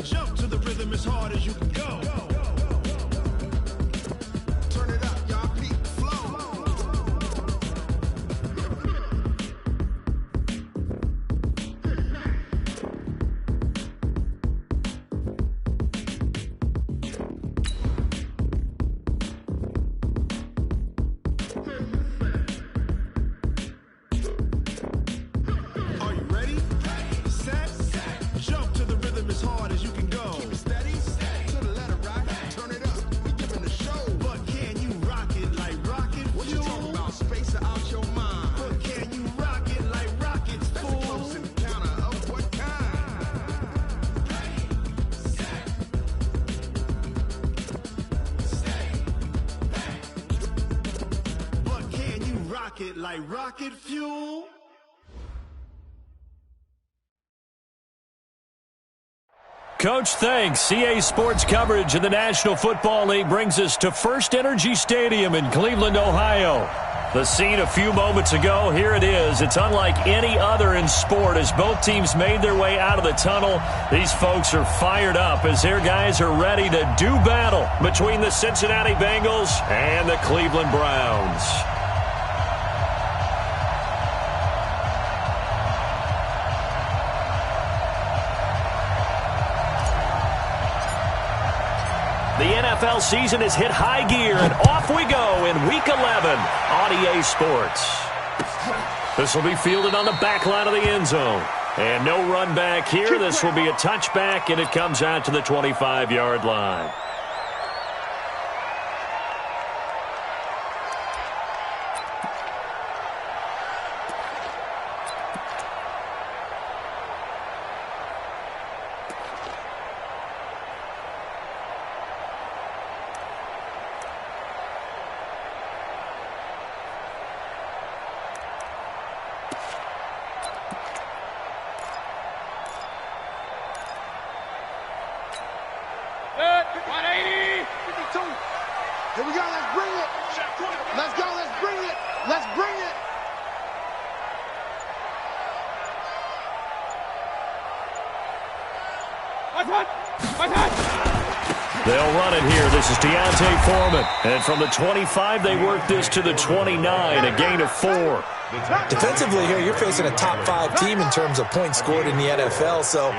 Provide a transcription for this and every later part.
Jump to the rhythm as hard as you can go. Turn it up, y'all. Peak flow. Are you ready? Set. Jump to the rhythm as hard as you can go. Keep it steady. To the letter, right? Turn it up. We giving the show. But can you rock it like rocket? What you talking about? Space out your mind. But can you rock it like rockets, fool? That's a close encounter of what kind? Set. Stay back. But can you rock it like rocket fuel? Coach, thanks. CA Sports coverage of the National Football League brings us to First Energy Stadium in Cleveland, Ohio. The scene a few moments ago, here it is. It's unlike any other in sport as both teams made their way out of the tunnel. These folks are fired up as their guys are ready to do battle between the Cincinnati Bengals and the Cleveland Browns. The NFL season has hit high gear, and off we go in Week 11 on EA Sports. This will be fielded on the back line of the end zone. And no run back here. This will be a touchback, and it comes out to the 25-yard line. Here we go, let's bring it. Let's go, let's bring it. Let's bring it. They'll run it here. This is Deontay Foreman. And from the 25, they work this to the 29, a gain of 4. Defensively here, you're facing a top 5 team in terms of points scored in the NFL. So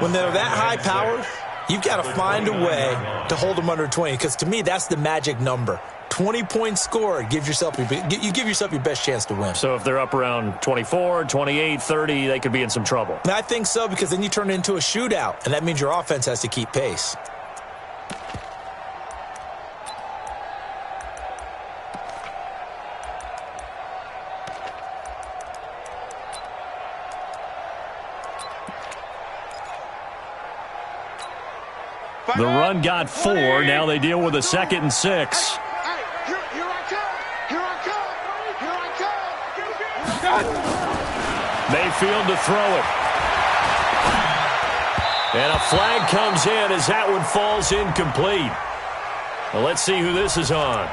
when they're that high powered, you've got to find a way to hold them under 20, because to me, that's the magic number. 20 points scored, you give yourself your best chance to win. So if they're up around 24, 28, 30, they could be in some trouble. I think so, because then you turn it into a shootout, and that means your offense has to keep pace. The run got 4. Now they deal with a 2nd and 6. Here I come. Mayfield to throw it. And a flag comes in as that one falls incomplete. Well, let's see who this is on.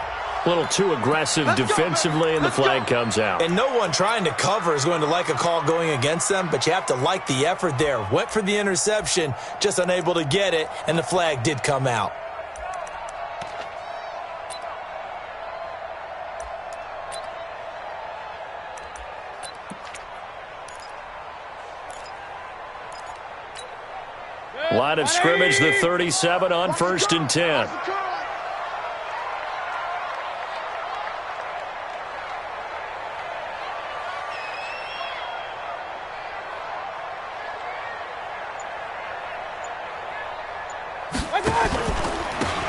A little too aggressive defensively, and the flag comes out. And no one trying to cover is going to like a call going against them, but you have to like the effort there. Went for the interception, just unable to get it, and the flag did come out. Line of scrimmage, the 37 on 1st and 10.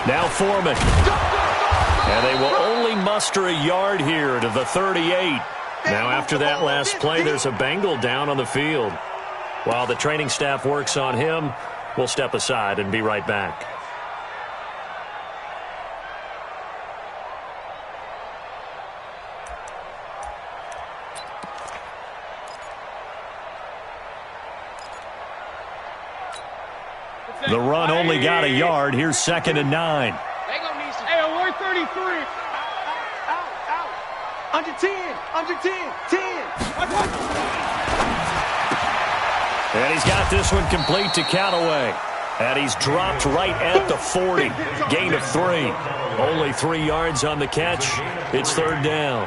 Now Foreman. And they will only muster a yard here to the 38. Now after that last play, there's a Bengal down on the field. While the training staff works on him, we'll step aside and be right back. The run only got a yard. Here's 2nd and 9. Hey, alert 33. Out. Under 10. 10. And he's got this one complete to Callaway. And he's dropped right at the 40. Gain of 3. Only 3 yards on the catch. It's third down.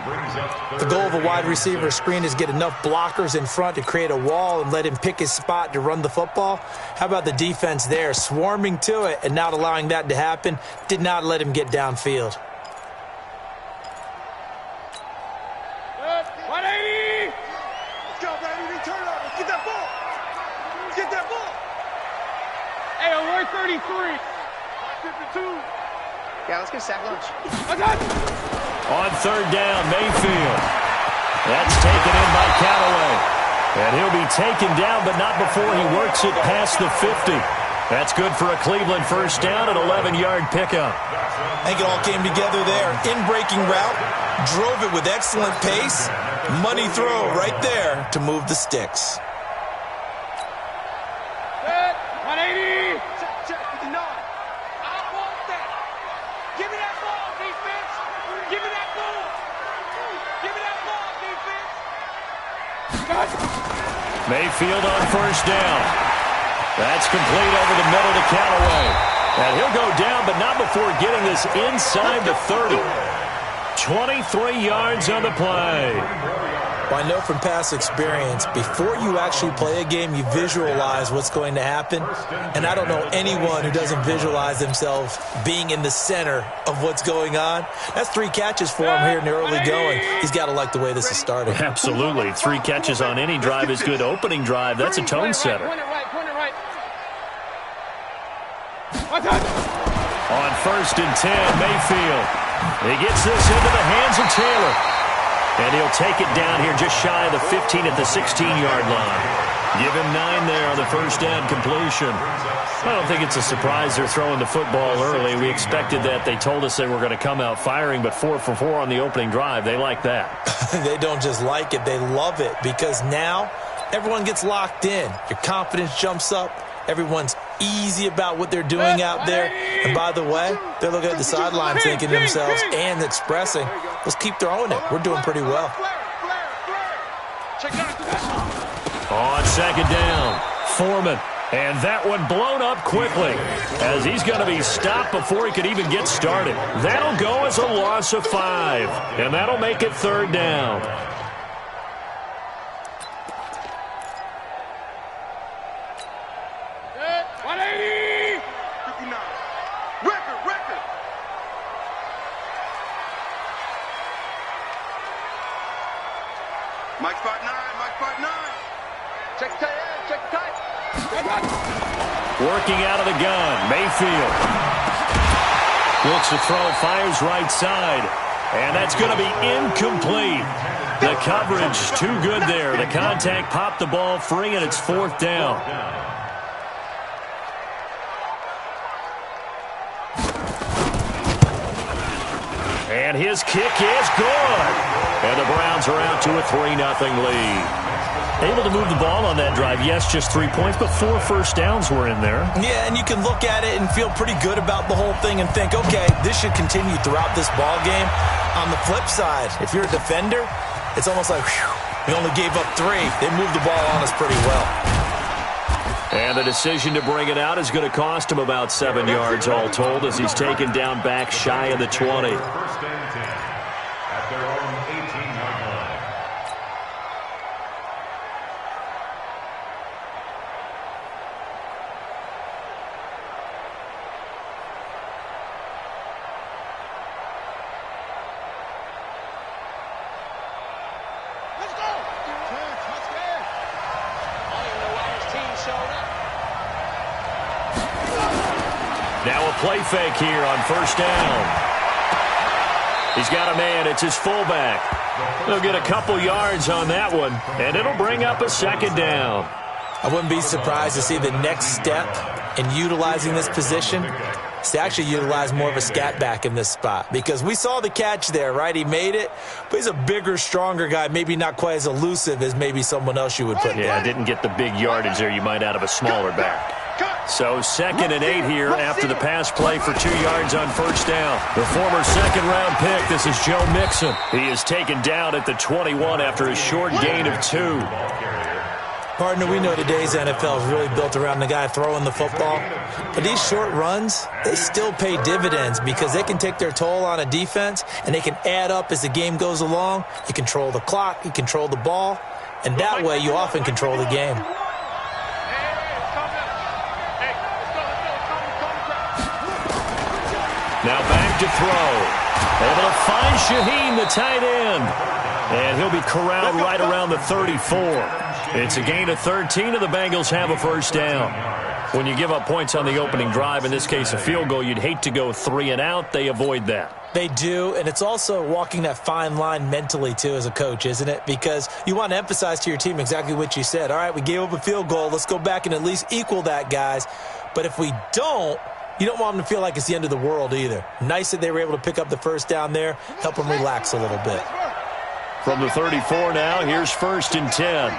The goal of a wide receiver screen is get enough blockers in front to create a wall and let him pick his spot to run the football. How about the defense there, swarming to it and not allowing that to happen? Did not let him get downfield. 180! Let's go, baby. Turn up. Let's get that ball. Let's get that ball. Hey, alert 33. 52. Yeah, let's get sack lunch. On third down, Mayfield. That's taken in by Callaway. And he'll be taken down, but not before he works it past the 50. That's good for a Cleveland first down, an 11-yard pickup. I think it all came together there. In-breaking route, drove it with excellent pace. Money throw right there to move the sticks. 180. Check 59. I want that. Give me that ball, defense. Give me that ball. Give me that ball, defense. Mayfield on first down. That's complete over the middle to Callaway. And he'll go down, but not before getting this inside the 30. 23 yards on the play. Well, I know from past experience, before you actually play a game, you visualize what's going to happen. And I don't know anyone who doesn't visualize themselves being in the center of what's going on. That's 3 catches for him here in the early going. He's got to like the way this is starting. Absolutely. 3 catches on any drive is good. Opening drive, that's a tone setter. Point it right. On first and 10, Mayfield. He gets this into the hands of Taylor. And he'll take it down here just shy of the 15 at the 16-yard line. Give him 9 there on the first down completion. I don't think it's a surprise they're throwing the football early. We expected that. They told us they were going to come out firing, but 4 for 4 on the opening drive. They like that. They don't just like it. They love it because now everyone gets locked in. Your confidence jumps up. Everyone's easy about what they're doing out there. And by the way, they're looking at the sideline thinking to themselves and expressing, let's keep throwing it. We're doing pretty well. On second down, Foreman. And that one blown up quickly as he's going to be stopped before he could even get started. That'll go as a loss of 5. And that'll make it third down. Mike's part 9. Check tight. Working out of the gun, Mayfield. Looks to throw, fires right side. And that's going to be incomplete. The coverage too good there. The contact popped the ball free, and it's fourth down. And his kick is good. And the Browns are out to a 3-0 lead. Able to move the ball on that drive. Yes, just 3 points, but 4 first downs were in there. Yeah, and you can look at it and feel pretty good about the whole thing and think, okay, this should continue throughout this ball game. On the flip side, if you're a defender, it's almost like, whew, we only gave up 3. They moved the ball on us pretty well. And the decision to bring it out is going to cost him about 7 yards all told as he's taken down back shy of the 20. Now a play fake here on first down. He's got a man. It's his fullback. They'll get a couple yards on that one, and it'll bring up a second down. I wouldn't be surprised to see the next step in utilizing this position is to actually utilize more of a scat back in this spot. Because we saw the catch there, right? He made it, but he's a bigger, stronger guy, maybe not quite as elusive as maybe someone else you would put in. Yeah, didn't get the big yardage there you might out of a smaller back. So 2nd and 8 here after the pass play for 2 yards on first down. The former second-round pick, this is Joe Mixon. He is taken down at the 21 after a short gain of 2. Partner, we know today's NFL is really built around the guy throwing the football. But these short runs, they still pay dividends because they can take their toll on a defense, and they can add up as the game goes along. You control the clock, you control the ball, and that way you often control the game. Now back to throw. Able to find Shaheen, the tight end. And he'll be corralled right around the 34. It's a gain of 13, and the Bengals have a first down. When you give up points on the opening drive, in this case a field goal, you'd hate to go 3 and out. They avoid that. They do, and it's also walking that fine line mentally, too, as a coach, isn't it? Because you want to emphasize to your team exactly what you said. All right, we gave up a field goal. Let's go back and at least equal that, guys. But if we don't, you don't want them to feel like it's the end of the world either. Nice that they were able to pick up the first down there, help them relax a little bit. From the 34 now, here's 1st and 10.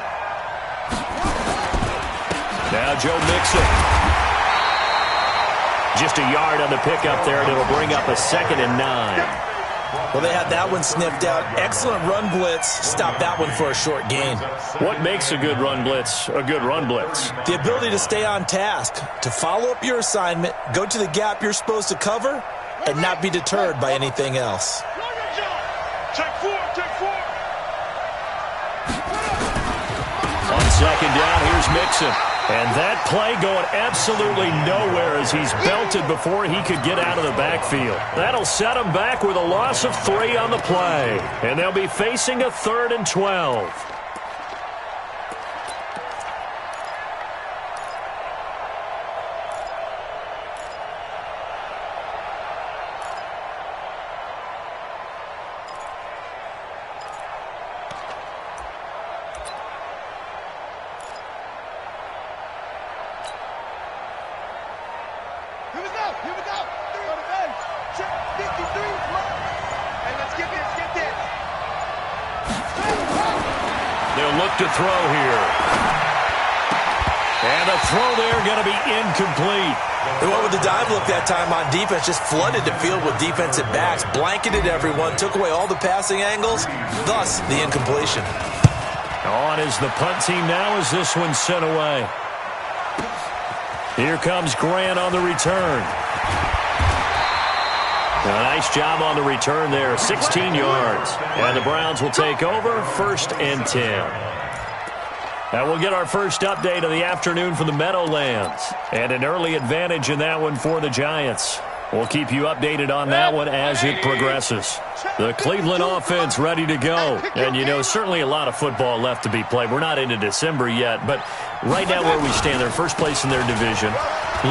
Now Joe Mixon. Just a yard on the pickup there, and it'll bring up a 2nd and 9. Well, they had that one sniffed out. Excellent run blitz. Stop that one for a short gain. What makes a good run blitz a good run blitz? The ability to stay on task, to follow up your assignment, go to the gap you're supposed to cover, and not be deterred by anything else. Check 4, check 4. On 2nd down, here's Mixon. And that play going absolutely nowhere as he's belted before he could get out of the backfield. That'll set him back with a loss of 3 on the play. And they'll be facing a 3rd and 12. Here we go. Go to bench. Check 53. Hey, let's get this. They'll look to throw here. And the throw there going to be incomplete. They went with the dive look that time on defense, just flooded the field with defensive backs, blanketed everyone, took away all the passing angles, thus the incompletion. On is the punt team now as this one's sent away. Here comes Grant on the return. A nice job on the return there, 16 yards. And the Browns will take over, 1st and 10. Now we'll get our first update of the afternoon from the Meadowlands. And an early advantage in that one for the Giants. We'll keep you updated on that one as it progresses. The Cleveland offense ready to go. And, you know, certainly a lot of football left to be played. We're not into December yet, but right now where we stand, they're first place in their division.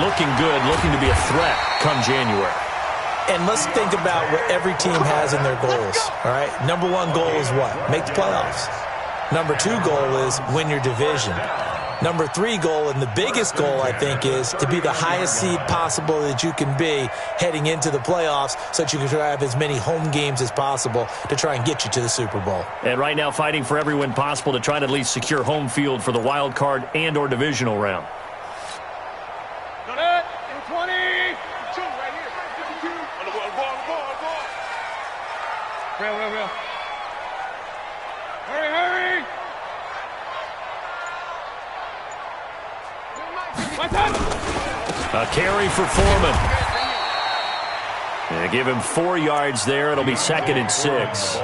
Looking good, looking to be a threat come January. And let's think about what every team has in their goals, all right? Number 1 goal is what? Make the playoffs. Number 2 goal is win your division. Number 3 goal, and the biggest goal, I think, is to be the highest seed possible that you can be heading into the playoffs so that you can have as many home games as possible to try and get you to the Super Bowl. And right now fighting for every win possible to try to at least secure home field for the wild card and or divisional round. 20. 2 right here. 52. On the ball. Real. Hurry. A carry for Foreman. And give him 4 yards there. It'll be 2nd and 6.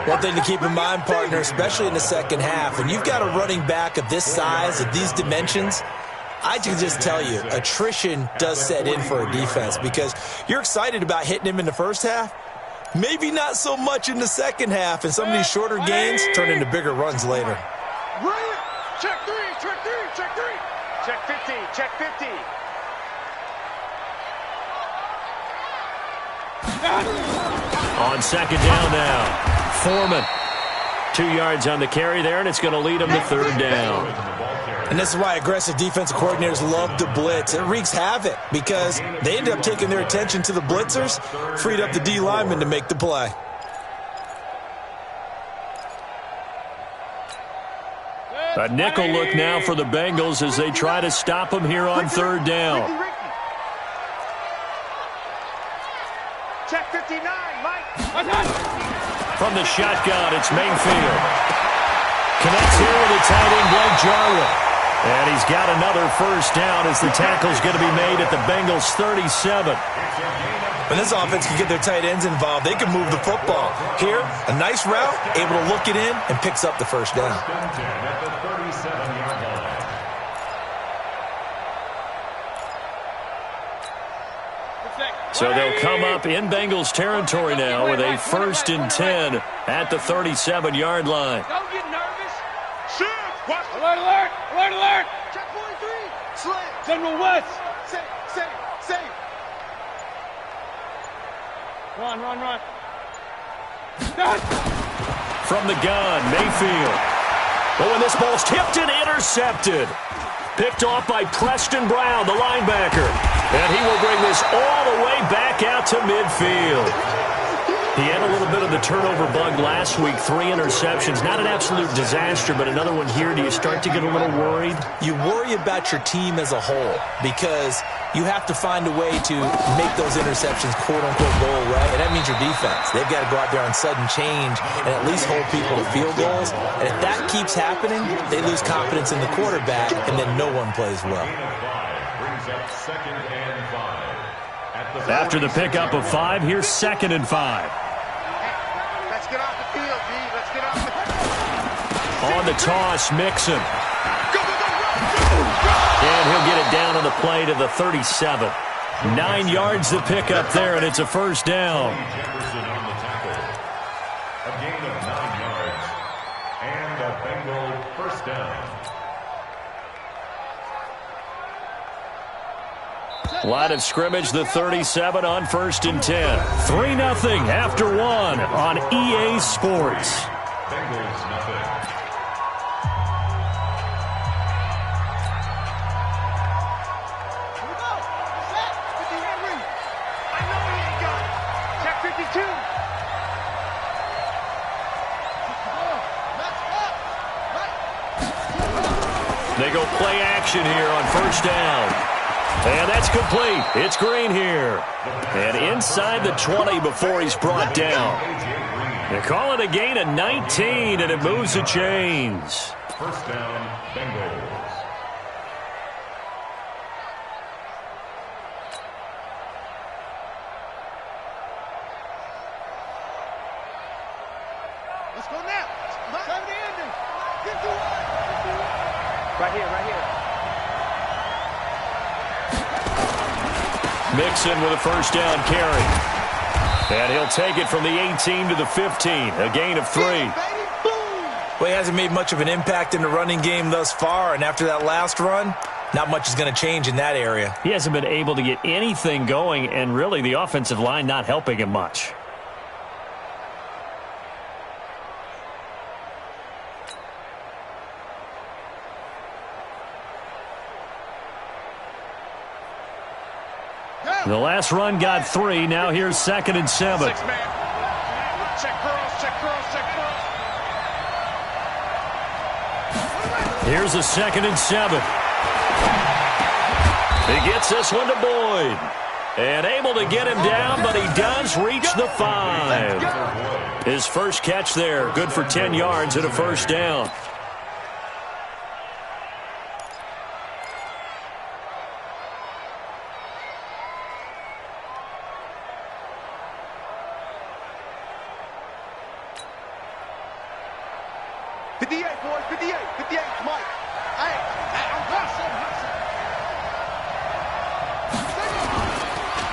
One thing to keep in mind, partner, especially in the second half, when you've got a running back of this size, of these dimensions, I can just tell you, attrition does set in for a defense because you're excited about hitting him in the first half. Maybe not so much in the second half, and some of these shorter gains turn into bigger runs later. Check 3. Check 50. On 2nd down now. Foreman. 2 yards on the carry there, and it's going to lead him to 3rd down. And this is why aggressive defensive coordinators love to blitz. It wreaks havoc because they ended up taking their attention to the blitzers, freed up the D lineman to make the play. A nickel look now for the Bengals as they try to stop him here on 3rd down. Check 59, Mike. From the shotgun, it's Mayfield. Connects here with a tight end, Blake Jarwin. And he's got another first down as the tackle's going to be made at the Bengals' 37. When this offense can get their tight ends involved, they can move the football. Here, a nice route, able to look it in, and picks up the first down. So they'll come up in Bengals territory now with a 1st and 10 at the 37-yard line. Don't get nervous. Shoot. Alert, alert, alert, alert. Check 43. Slant. General West. Safe. Run. From the gun, Mayfield. Oh, and this ball's tipped and intercepted. Picked off by Preston Brown, the linebacker. And he will bring this all the way back out to midfield. He had a little bit of the turnover bug last week, 3 interceptions. Not an absolute disaster, but another one here. Do you start to get a little worried? You worry about your team as a whole because you have to find a way to make those interceptions, quote-unquote, go away. And that means your defense. They've got to go out there on sudden change and at least hold people to field goals. And if that keeps happening, they lose confidence in the quarterback, and then no one plays well. After the pickup of 5, here's 2nd and 5. Let's get off the field, G. Let's get off the field. On the toss, Mixon. And he'll get it down on the play to the 37. 9 yards to pick up there, and it's a first down. Jefferson on the tackle. A gain of 9 yards. And a Bengal first down. Line of scrimmage, the 37 on 1st and 10. 3-0 after 1 on EA Sports. Bengals nothing. Here we go. Set. 50 Henry. I know he ain't got it. Check 52. They go play action here on 1st down. And that's complete. It's Green here. And inside the 20 before he's brought down. They call it a gain of 19, and it moves the chains. First down, Bengals. Let's go now. Time to end it. 51. Right here. Mixon with a first down carry. And he'll take it from the 18 to the 15. A gain of 3. Well, he hasn't made much of an impact in the running game thus far, and after that last run, not much is going to change in that area. He hasn't been able to get anything going, and really the offensive line not helping him much. The last run got 3. Now here's 2nd and 7. 6 man. Check cross. Here's a 2nd and 7. He gets this one to Boyd. And able to get him down, but he does reach the 5. His first catch there, good for 10 yards and a first down.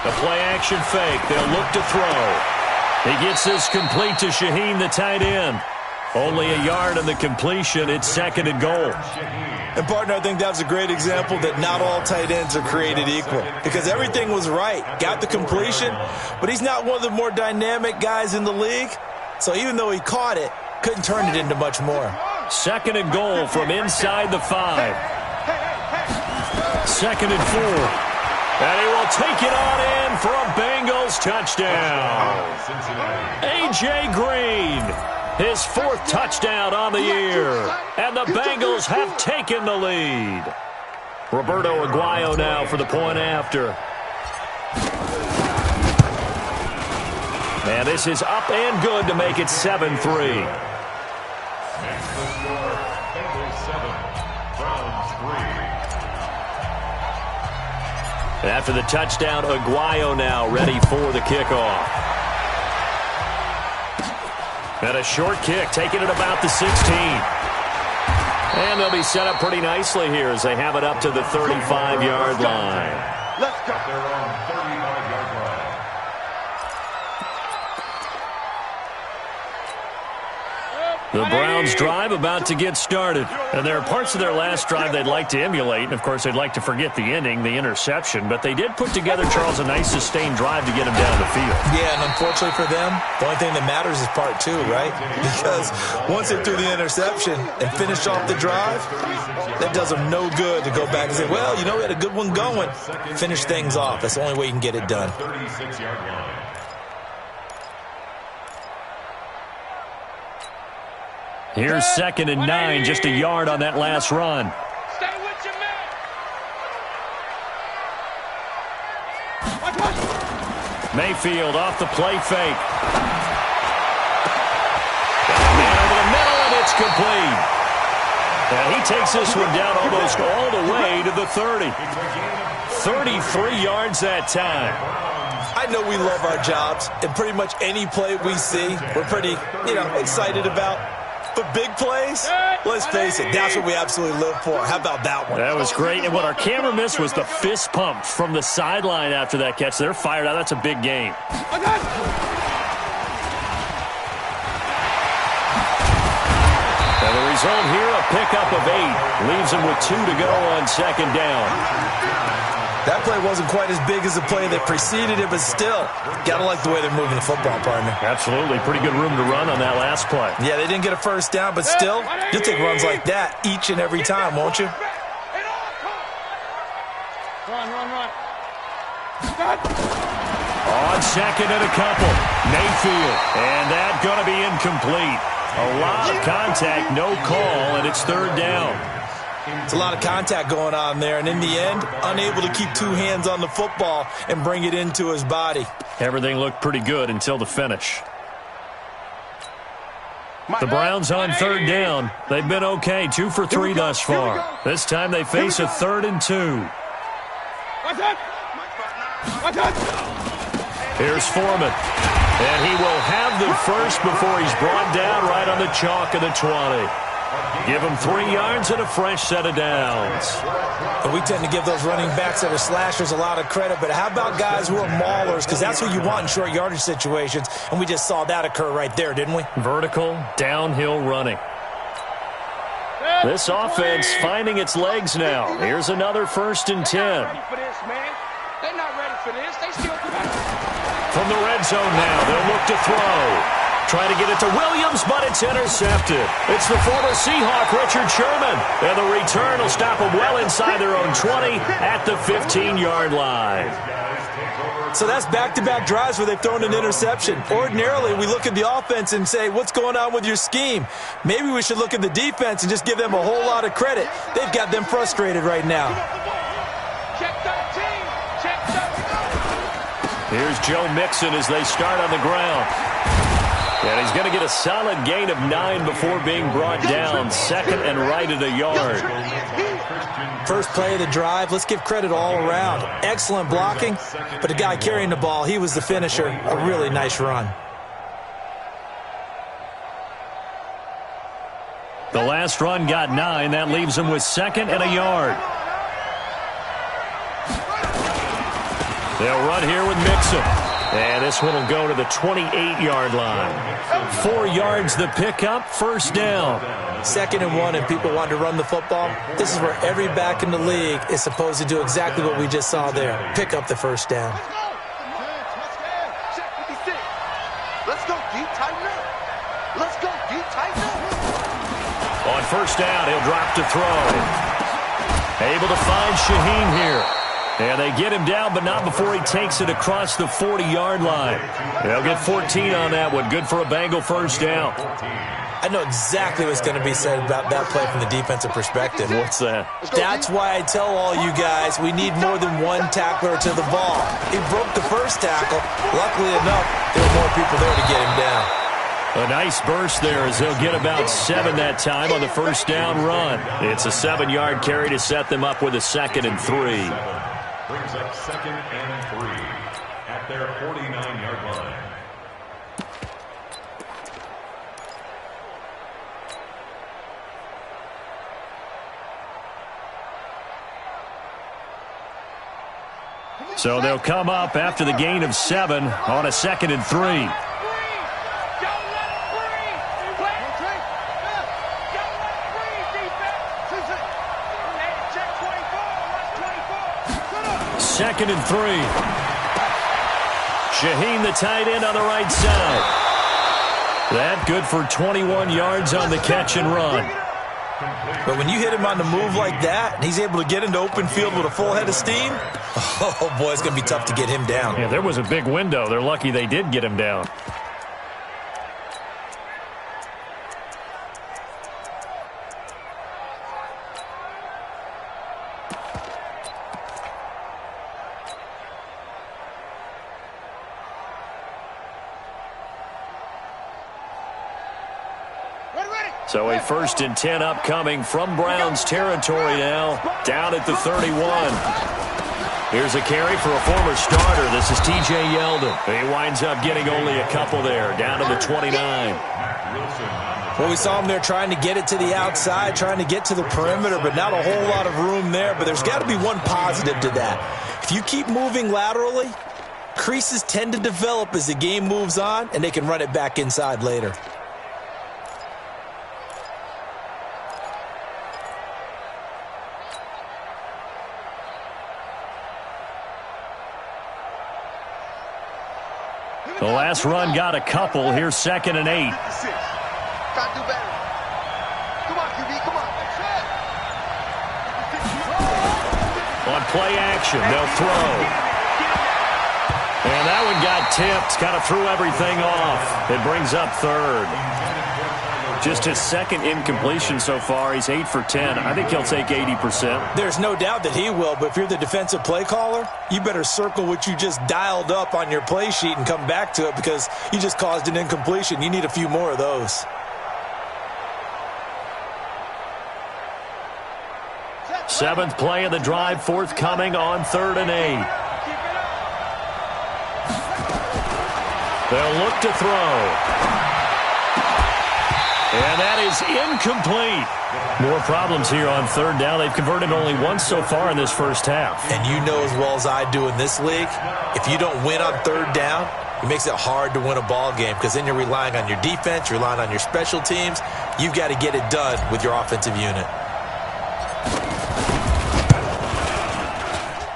The play-action fake. They'll look to throw. He gets this complete to Shaheen, the tight end. Only a yard on the completion. It's 2nd and goal. And, partner, I think that was a great example that not all tight ends are created equal because everything was right. Got the completion, but he's not one of the more dynamic guys in the league. So even though he caught it, couldn't turn it into much more. 2nd and goal from inside the 5. 2nd and 4. And he will take it on in for a Bengals touchdown. A.J. Green, his 4th touchdown on the year. And the Bengals have taken the lead. Roberto Aguayo now for the point after. And this is up and good to make it 7-3. Browns 3. And after the touchdown, Aguayo now ready for the kickoff. And a short kick, taking it about the 16. And they'll be set up pretty nicely here as they have it up to the 35-yard line. Let's go. They're on 35-yard line. The Browns drive about to get started. And there are parts of their last drive they'd like to emulate. And, of course, they'd like to forget the ending, the interception. But they did put together, Charles, a nice sustained drive to get him down the field. Yeah, and unfortunately for them, the only thing that matters is part two, right? Because once they threw the interception and finished off the drive, that does them no good to go back and say, well, you know, we had a good one going. Finish things off. That's the only way you can get it done. 36-yard line. Here's 2nd and 9, just a yard on that last run. Stay with your man. Mayfield off the play fake. Man over the middle, and it's complete. And he takes this one down almost all the way to the 30. 33 yards that time. I know we love our jobs, and pretty much any play we see, we're pretty, excited about. But big plays, let's face it, that's what we absolutely live for. How about that one? That was great. And what our camera missed was the fist pump from the sideline after that catch. They're fired out. That's a big game. And the result here, a pickup of 8. Leaves them with 2 to go on 2nd down. That play wasn't quite as big as the play that preceded it, but still, got to like the way they're moving the football, partner. Absolutely. Pretty good room to run on that last play. Yeah, they didn't get a first down, but still, you'll take runs like that each and every time, won't you? Run. On 2nd and a couple, Mayfield. And that going to be incomplete. A lot of contact, no call, and it's 3rd down. It's a lot of contact going on there, and in the end, unable to keep 2 hands on the football and bring it into his body. Everything looked pretty good until the finish. The Browns on 3rd down. They've been okay, 2 for 3 thus far. This time they face a 3rd and 2. Here's Foreman. And he will have the first before he's brought down right on the chalk of the 20. Give him 3 yards and a fresh set of downs. And we tend to give those running backs that are slashers a lot of credit, but how about guys who are maulers? Because that's what you want in short yardage situations, and we just saw that occur right there, didn't we? Vertical, downhill running. This offense finding its legs now. Here's another 1st and 10. They're not ready for this, man. They're not ready for this. They still From the red zone now, they'll look to throw. Trying to get it to Williams, but it's intercepted. It's the former Seahawk, Richard Sherman. And the return will stop them well inside their own 20 at the 15-yard line. So that's back-to-back drives where they've thrown an interception. Ordinarily, we look at the offense and say, what's going on with your scheme? Maybe we should look at the defense and just give them a whole lot of credit. They've got them frustrated right now. Check 13. Check 13. Here's Joe Mixon as they start on the ground. And he's going to get a solid gain of 9 before being brought down. 2nd and right at a yard. First play of the drive, let's give credit all around. Excellent blocking, but the guy carrying the ball, he was the finisher. A really nice run. The last run got 9. That leaves him with 2nd and a yard. They'll run here with Mixon. And this one will go to the 28-yard line. 4 yards the pickup, 1st down. 2nd and 1, and people want to run the football. This is where every back in the league is supposed to do exactly what we just saw there. Pick up the 1st down. Let's go deep, tighten up. Let's go deep, tighten up. On 1st down, he'll drop to throw. Able to find Shaheen here. And they get him down, but not before he takes it across the 40-yard line. They'll get 14 on that one. Good for a Bengal 1st down. I know exactly what's going to be said about that play from the defensive perspective. What's that? That's why I tell all you guys we need more than one tackler to the ball. He broke the first tackle. Luckily enough, there were more people there to get him down. A nice burst there as they'll get about 7 that time on the first down run. It's a 7-yard carry to set them up with a 2nd and 3. Brings up 2nd and 3 at their 49-yard line. So they'll come up after the gain of 7 on a 2nd and 3. Second and 3. Shaheen, the tight end, on the right side. That good for 21 yards on the catch and run. But when you hit him on the move like that, and he's able to get into open field with a full head of steam, oh, boy, it's going to be tough to get him down. Yeah, there was a big window. They're lucky they did get him down. So a 1st and 10 upcoming from Browns territory now, down at the 31. Here's a carry for a former starter. This is T.J. Yeldon. He winds up getting only a couple there, down to the 29. Well, we saw him there trying to get it to the outside, trying to get to the perimeter, but not a whole lot of room there. But there's got to be one positive to that. If you keep moving laterally, creases tend to develop as the game moves on, and they can run it back inside later. The last run got a couple. Here's 2nd and 8. Gotta do better. Come on, QB, come on. On play action, they'll throw. And that one got tipped, kind of threw everything off. It brings up 3rd. Just his 2nd incompletion so far. He's 8 for 10. I think he'll take 80%. There's no doubt that he will, but if you're the defensive play caller, you better circle what you just dialed up on your play sheet and come back to it because you just caused an incompletion. You need a few more of those. Seventh play of the drive forthcoming on 3rd and 8. They'll look to throw. And that is incomplete. More problems here on 3rd down. They've converted only once so far in this first half. And you know as well as I do in this league, if you don't win on 3rd down, it makes it hard to win a ball game because then you're relying on your defense, you're relying on your special teams. You've got to get it done with your offensive unit.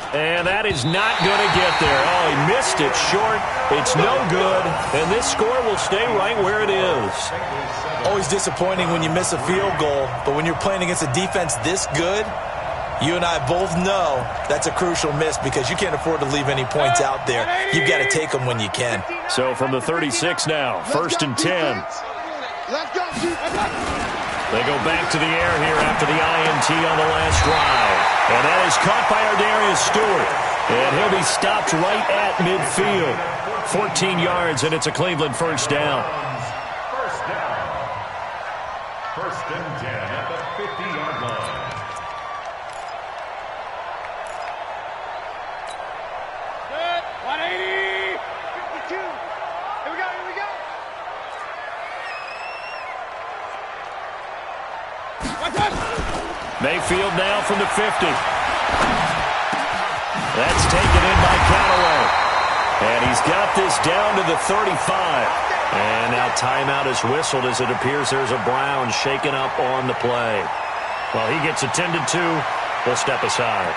And that is not going to get there. Oh, he missed it short. It's no good. And this score will stay right where it is. Always disappointing when you miss a field goal, but when you're playing against a defense this good, you and I both know that's a crucial miss because you can't afford to leave any points out there. You've got to take them when you can. So from the 36 now, 1st and 10. Let's go, They go back to the air here after the INT on the last drive. And that is caught by Ardarius Stewart. And he'll be stopped right at midfield. 14 yards, and it's a Cleveland first down. First down. 1st and 10 at the 50-yard line. Good. 180. 52. Here we go, here we go. One touch. Mayfield now from the 50. That's taken in by Callaway. And he's got this down to the 35. And now timeout is whistled as it appears there's a Brown shaken up on the play. Well, he gets attended to. We'll step aside.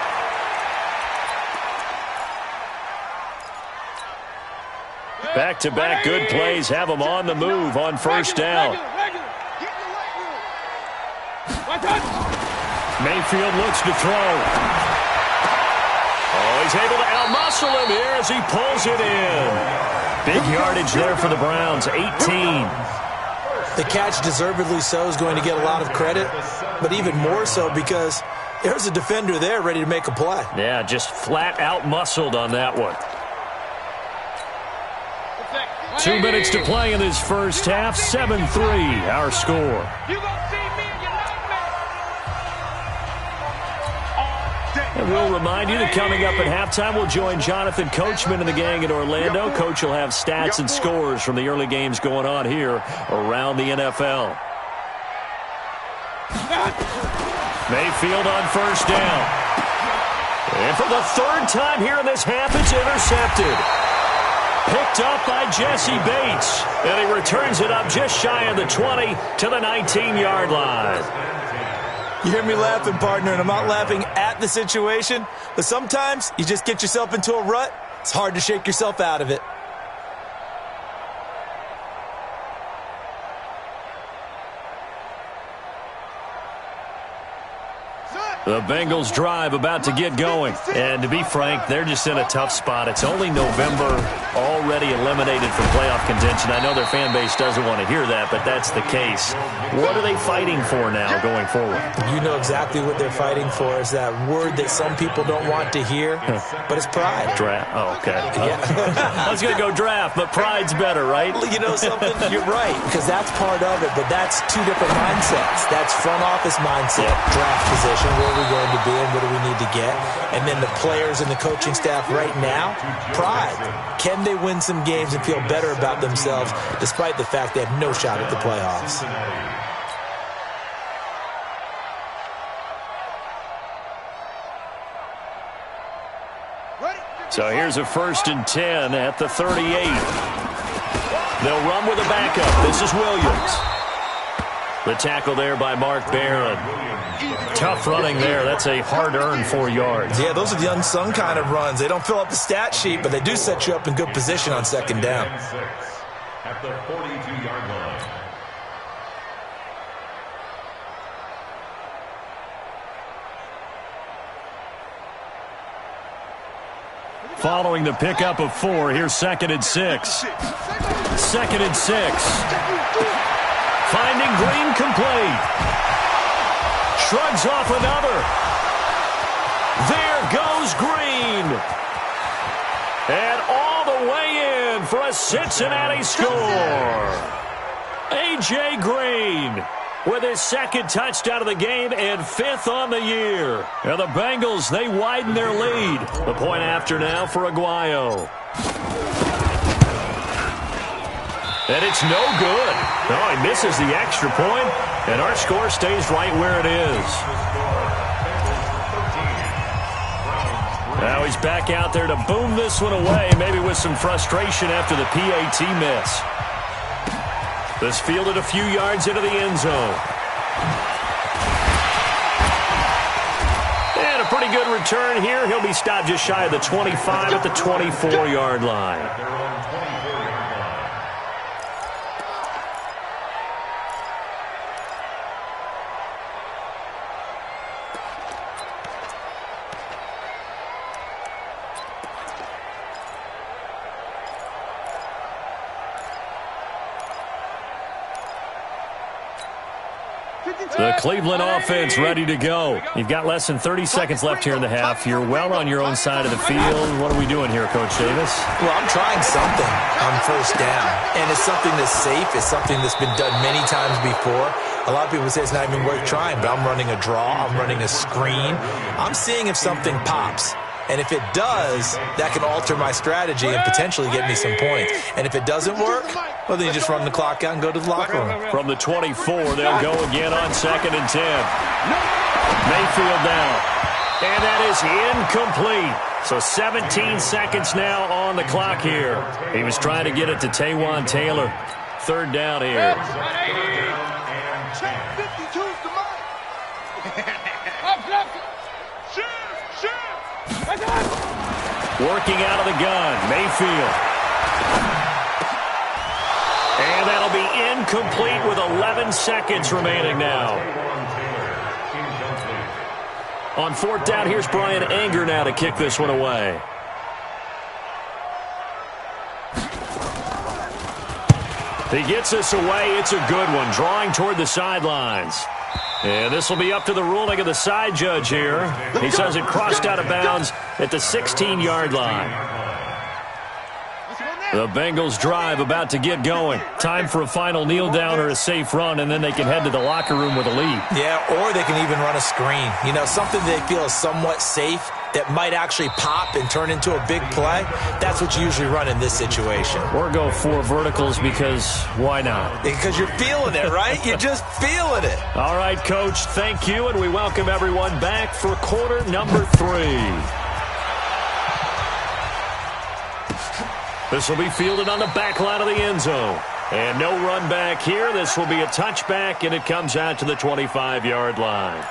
Back-to-back good plays have them on the move on first down. Mayfield looks to throw. Oh, he's able to outmuscle him here as he pulls it in. Big yardage there for the Browns, 18. The catch, deservedly so, is going to get a lot of credit, but even more so because there's a defender there ready to make a play. Yeah, just flat out muscled on that one. 2 minutes to play in this first half. 7-3, our score. You gonna see me and you like me. And we'll remind you that coming up at halftime, we'll join Jonathan Coachman and the gang in Orlando. Coach will have stats and scores from the early games going on here around the NFL. Mayfield on first down. And for the third time here in this half, it's intercepted. Picked up by Jesse Bates. And he returns it up just shy of the 20 to the 19-yard line. You hear me laughing, partner, and I'm not laughing at the situation, but sometimes you just get yourself into a rut. It's hard to shake yourself out of it. The Bengals drive about to get going. And to be frank, they're just in a tough spot. It's only November, already eliminated from playoff contention. I know their fan base doesn't want to hear that, but that's the case. What are they fighting for now going forward? You know exactly what they're fighting for. Is that word that some people don't want to hear, but it's pride. Draft. Oh, okay. Yeah. I was going to go draft, but pride's better, right? You know something? You're right, because that's part of it, but that's two different mindsets. That's front office mindset, draft position, where are we going to be and what do we need to get? And then the players and the coaching staff right now, pride. Can they win some games and feel better about themselves despite the fact they have no shot at the playoffs? So here's a 1st and 10 at the 38. They'll run with a backup. This is Williams. The tackle there by Mark Barron. Tough running there. That's a hard-earned 4 yards. Yeah, those are the unsung kind of runs. They don't fill up the stat sheet, but they do set you up in good position on second down. At the 42-yard line. Following the pickup of 4, here's 2nd and 6. 2nd and 6. Finding Green complete. Shrugs off another. There goes Green. And all the way in for a Cincinnati score. A.J. Green with his 2nd touchdown of the game and 5th on the year. And the Bengals, they widen their lead. The point after now for Aguayo. And it's no good. No, he misses the extra point, and our score stays right where it is. Now he's back out there to boom this one away, maybe with some frustration after the PAT miss. This fielded a few yards into the end zone. And a pretty good return here. He'll be stopped just shy of the 25 at the 24-yard line. The Cleveland offense ready to go. You've got less than 30 seconds left here in the half. You're well on your own side of the field. What are we doing here, Coach Davis? Well, I'm trying something on first down, and it's something that's safe. It's something that's been done many times before. A lot of people say it's not even worth trying, but I'm running a draw. I'm running a screen. I'm seeing if something pops. And if it does, that can alter my strategy and potentially get me some points. And if it doesn't work, well, then you just run the clock out and go to the locker room. From the 24, they'll go again on 2nd and 10. Mayfield down. And that is incomplete. So 17 seconds now on the clock here. He was trying to get it to Taywan Taylor. 3rd down here. Check 52's the money. I'm blocking. Shoot. Working out of the gun, Mayfield. And that'll be incomplete with 11 seconds remaining now. On 4th down, here's Brian Anger now to kick this one away. He gets this away. It's a good one, drawing toward the sidelines. And this will be up to the ruling of the side judge here. He says it crossed out of bounds at the 16-yard line. The Bengals drive about to get going. Time for a final kneel down or a safe run, and then they can head to the locker room with a lead. Yeah, or they can even run a screen. You know, something they feel is somewhat safe that might actually pop and turn into a big play. That's what you usually run in this situation. Or go 4 verticals because why not? Because you're feeling it, right? You're just feeling it. All right, Coach, thank you, and we welcome everyone back for quarter number 3. This will be fielded on the back line of the end zone. And no run back here. This will be a touchback, and it comes out to the 25-yard line.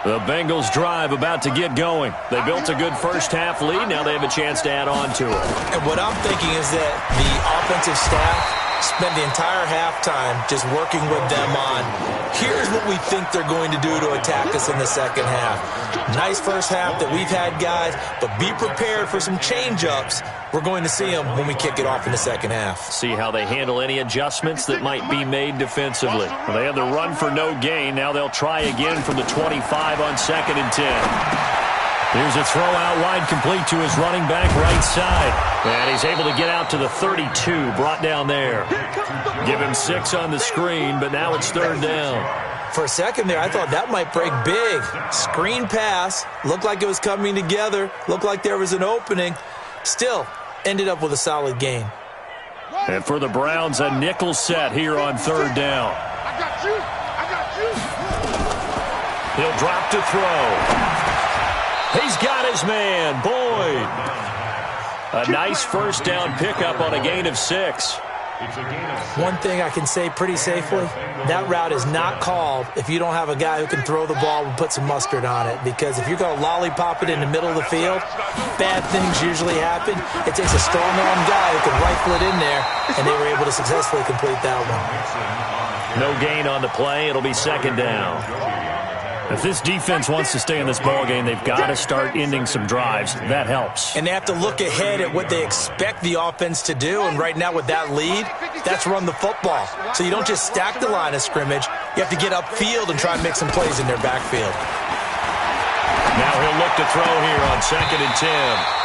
The Bengals drive about to get going. They built a good first-half lead. Now they have a chance to add on to it. And what I'm thinking is that the offensive staff spend the entire halftime just working with them on, here's what we think they're going to do to attack us in the second half. Nice first half that we've had, guys, but be prepared for some change-ups. We're going to see them when we kick it off in the second half. See how they handle any adjustments that might be made defensively. Well, they had the run for no gain. Now they'll try again from the 25 on 2nd and 10. Here's a throw out wide, complete to his running back right side. And he's able to get out to the 32, brought down there. Give him 6 on the screen, but now it's 3rd down. For a second there, I thought that might break big. Screen pass, looked like it was coming together, looked like there was an opening. Still, ended up with a solid gain. And for the Browns, a nickel set here on 3rd down. I got you. I got you. He'll drop to throw. He's got his man, Boyd. A nice first down pickup on a gain of 6. One thing I can say pretty safely, that route is not called if you don't have a guy who can throw the ball and put some mustard on it. Because if you're going to lollipop it in the middle of the field, bad things usually happen. It takes a strong-arm guy who can rifle it in there, and they were able to successfully complete that one. No gain on the play. It'll be 2nd down. If this defense wants to stay in this ballgame, they've got to start ending some drives. That helps. And they have to look ahead at what they expect the offense to do. And right now with that lead, that's run the football. So you don't just stack the line of scrimmage. You have to get upfield and try and make some plays in their backfield. Now he'll look to throw here on 2nd and 10.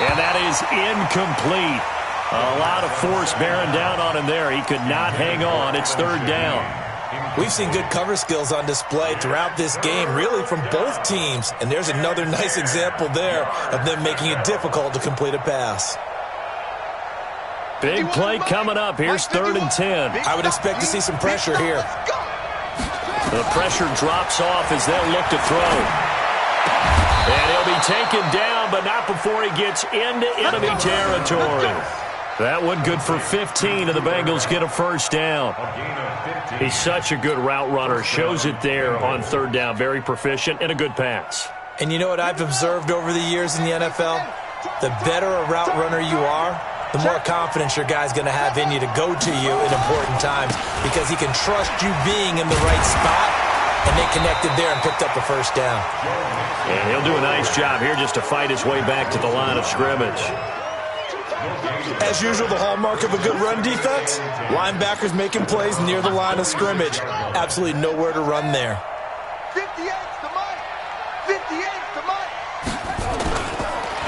And that is incomplete. A lot of force bearing down on him there. He could not hang on. It's 3rd down. We've seen good cover skills on display throughout this game, really from both teams. And there's another nice example there of them making it difficult to complete a pass. Big play coming up. Here's 3rd and 10. I would expect to see some pressure here. The pressure drops off as they'll look to throw. And he'll be taken down, but not before he gets into enemy territory. That one good for 15, and the Bengals get a first down. He's such a good route runner. Shows it there on 3rd down. Very proficient and a good pass. And you know what I've observed over the years in the NFL? The better a route runner you are, the more confidence your guy's going to have in you to go to you in important times because he can trust you being in the right spot, and they connected there and picked up a first down. And he'll do a nice job here just to fight his way back to the line of scrimmage. As usual, the hallmark of a good run defense, linebackers making plays near the line of scrimmage. Absolutely nowhere to run there. 58's to Mike. 58's to Mike.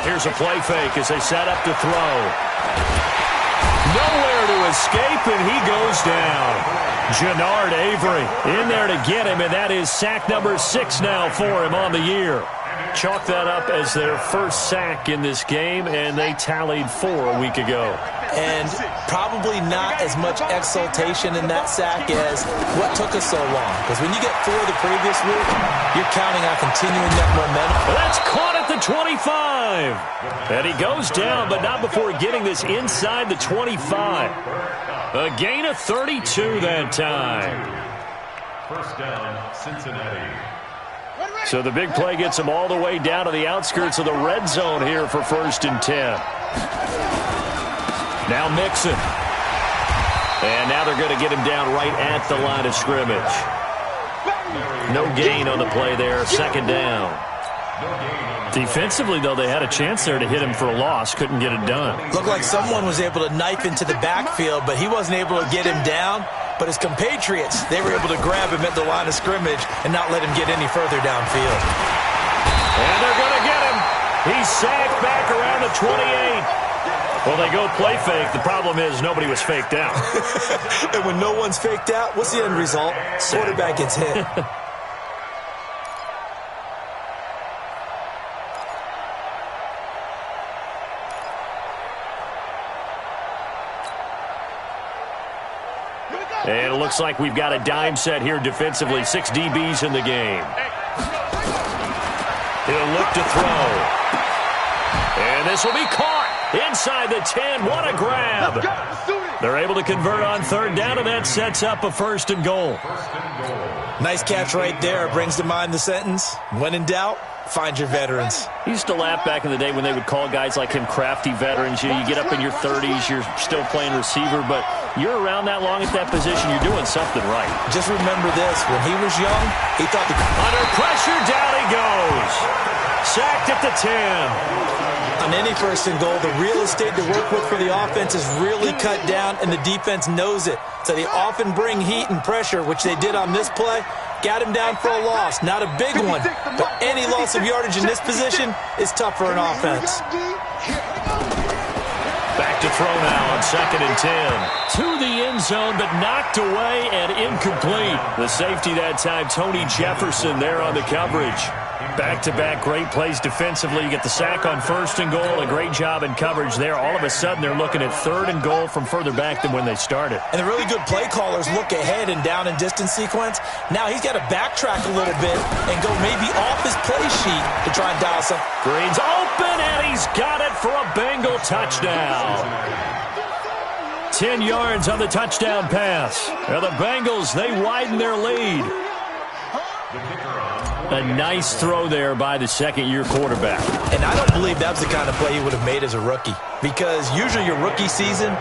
Here's a play fake as they set up to throw. Nowhere to escape, and he goes down. Jannard Avery in there to get him, and that is sack number 6 now for him on the year. Chalk that up as their first sack in this game, and they tallied 4 a week ago. And probably not as much exultation in that sack as what took us so long. Because when you get 4 the previous week, you're counting on continuing that momentum. That's caught at the 25. And he goes down, but not before getting this inside the 25. A gain of 32 that time. First down, Cincinnati. So the big play gets him all the way down to the outskirts of the red zone here for 1st and 10. Now Mixon. And now they're going to get him down right at the line of scrimmage. No gain on the play there, 2nd down. Defensively, though, they had a chance there to hit him for a loss. Couldn't get it done. Looked like someone was able to knife into the backfield, but he wasn't able to get him down. But his compatriots, they were able to grab him at the line of scrimmage and not let him get any further downfield. And they're going to get him. He's sacked back around the 28. Well, they go play fake. The problem is nobody was faked out. And when no one's faked out, what's the end result? Quarterback gets hit. And it looks like we've got a dime set here defensively. 6 DBs in the game. He'll look to throw. And this will be caught inside the 10. What a grab. They're able to convert on third down, and that sets up a 1st and goal. Nice catch right there. Brings to mind the sentence, when in doubt, find your veterans. He used to laugh back in the day when they would call guys like him crafty veterans. You get up in your 30s, you're still playing receiver, but you're around that long at that position, you're doing something right. Just remember this, when he was young, he thought under pressure, down he goes. Sacked at the 10. On any 1st and goal, the real estate to work with for the offense is really cut down, and the defense knows it. So they often bring heat and pressure, which they did on this play. Got him down for a loss. Not a big one, but any loss of yardage in this position is tough for an offense. Back to throw now on 2nd and 10. To the end zone, but knocked away and incomplete. The safety that time, Tony Jefferson there on the coverage. Back-to-back great plays defensively. You get the sack on 1st and goal. A great job in coverage there. All of a sudden, they're looking at 3rd and goal from further back than when they started. And the really good play callers look ahead and down and distance sequence. Now he's got to backtrack a little bit and go maybe off his play sheet to try and dial some. Green's open, and he's got it for a Bengal touchdown. 10 yards on the touchdown pass. Now the Bengals, they widen their lead. A nice throw there by the 2nd-year quarterback. And I don't believe that was the kind of play he would have made as a rookie, because usually your rookie season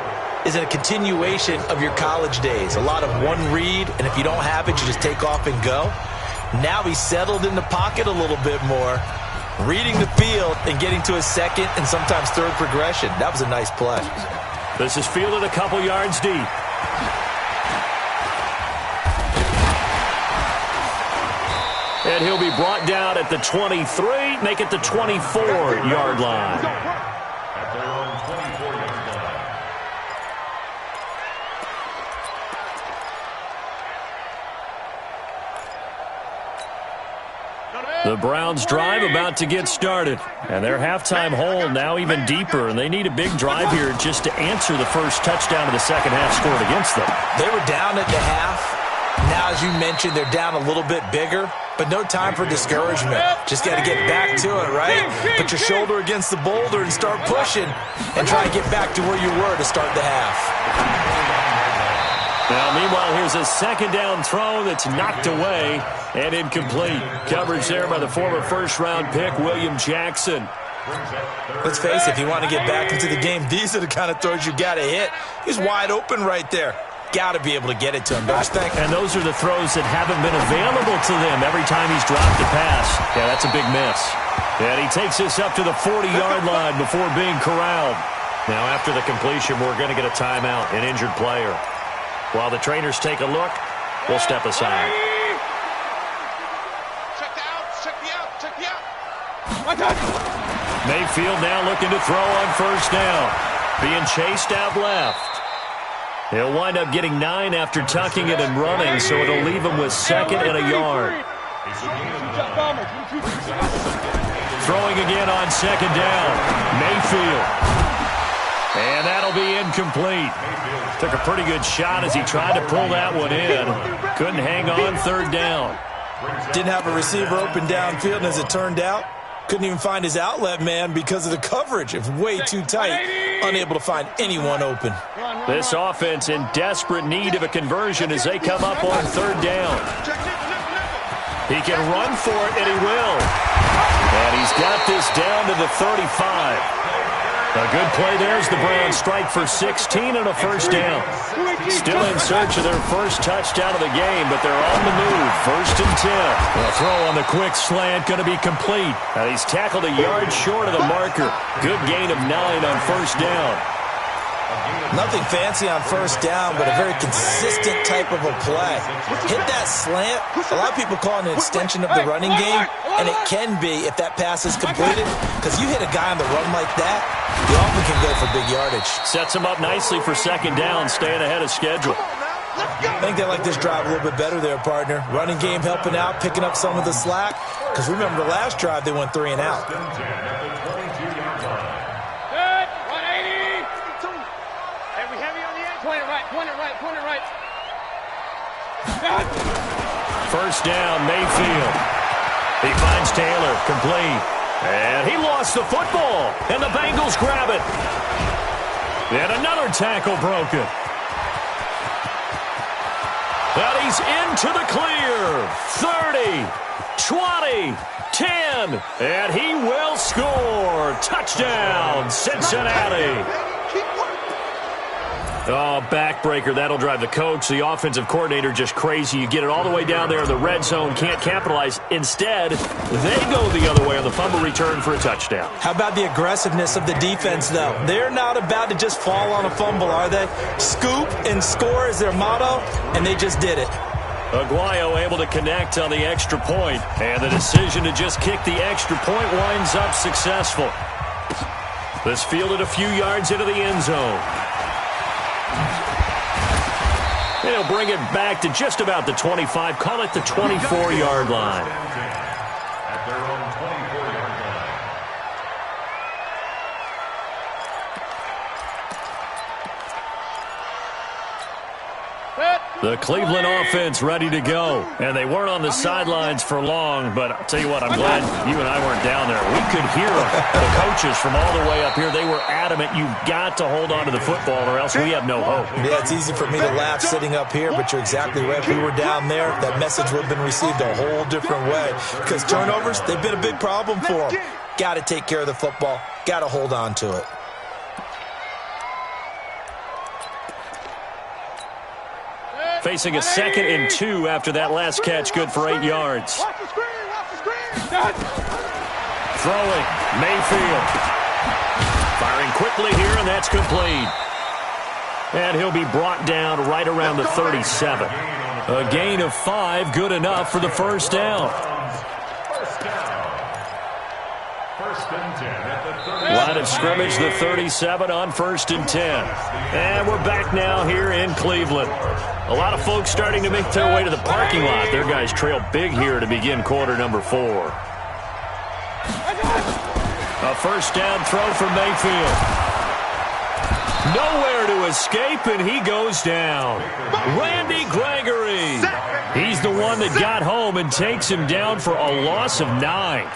is a continuation of your college days. A lot of one read, and if you don't have it, you just take off and go. Now he's settled in the pocket a little bit more, reading the field and getting to his 2nd and sometimes 3rd progression. That was a nice play. This is fielded a couple yards deep. And he'll be brought down at the 23, make it the 24-yard line. At their own 24-yard line. The Browns' drive about to get started. And their halftime hole now even deeper. And they need a big drive here just to answer the first touchdown of the second half scored against them. They were down at the half. Now, as you mentioned, they're down a little bit bigger. But no time for discouragement. Just got to get back to it, right? Put your shoulder against the boulder and start pushing. And try to get back to where you were to start the half. Now, meanwhile, here's a 2nd down throw that's knocked away and incomplete. Coverage there by the former 1st-round pick, William Jackson. Let's face it, if you want to get back into the game, these are the kind of throws you got to hit. He's wide open right there. Got to be able to get it to him, don't you think? And those are the throws that haven't been available to them every time he's dropped a pass. Yeah, that's a big miss. And he takes this up to the 40-yard line before being corralled. Now, after the completion, we're going to get a timeout, an injured player. While the trainers take a look, we'll step aside. Check the out. Mayfield now looking to throw on 1st down. Being chased out left. He'll wind up getting 9 after tucking it and running, so it'll leave him with 2nd and a yard. Throwing again on 2nd down. Mayfield. And that'll be incomplete. Took a pretty good shot as he tried to pull that one in. Couldn't hang on 3rd down. Didn't have a receiver open downfield, and as it turned out, couldn't even find his outlet man because of the coverage. It was way too tight. Unable to find anyone open. This offense in desperate need of a conversion as they come up on 3rd down. He can run for it, and he will. And he's got this down to the 35. A good play there as the Browns strike for 16 and a 1st down. Still in search of their first touchdown of the game, but they're on the move. 1st and 10. The throw on the quick slant going to be complete. He's tackled a yard short of the marker. Good gain of 9 on 1st down. Nothing fancy on first down, but a very consistent type of a play. Hit that slant. A lot of people call it an extension of the running game, and it can be if that pass is completed, because you hit a guy on the run like that, you often can go for big yardage. Sets him up nicely for second down, staying ahead of schedule. I think they like this drive a little bit better there, partner. Running game helping out, picking up some of the slack, because remember the last drive they went 3 and out. First down, Mayfield. He finds Taylor, complete. And he lost the football, and the Bengals grab it. And another tackle broken. And he's into the clear. 30, 20, 10. And he will score. Touchdown, Cincinnati. Oh, backbreaker. That'll drive the coach, the offensive coordinator, just crazy. You get it all the way down there in the red zone, can't capitalize. Instead, they go the other way on the fumble return for a touchdown. How about the aggressiveness of the defense, though? They're not about to just fall on a fumble, are they? Scoop and score is their motto, and they just did it. Aguayo able to connect on the extra point, and the decision to just kick the extra point winds up successful. This fielded a few yards into the end zone. They'll bring it back to just about the 25. Call it the 24-yard line. At their own 24-yard line. The Cleveland offense ready to go. And they weren't on the sidelines for long, but I'll tell you what, I'm glad you and I weren't down there. We could hear the coaches from all the way up here. They were adamant, you've got to hold on to the football or else we have no hope. Yeah, it's easy for me to laugh sitting up here, but you're exactly right. If we were down there, that message would have been received a whole different way. Because turnovers, they've been a big problem for them. Got to take care of the football. Got to hold on to it. Facing a 2nd and 2 after that last catch, good for 8 yards. Throwing, Mayfield. Firing quickly here, and that's complete. And he'll be brought down right around the 37. A gain of 5, good enough for the first down. First and 10 at the 30. Line of scrimmage, the 37 on 1st and 10. And we're back now here in Cleveland. A lot of folks starting to make their way to the parking lot. Their guys trail big here to begin quarter number 4. A first down throw from Mayfield. Nowhere to escape, and he goes down. Randy Gregory. He's the one that got home and takes him down for a loss of 9.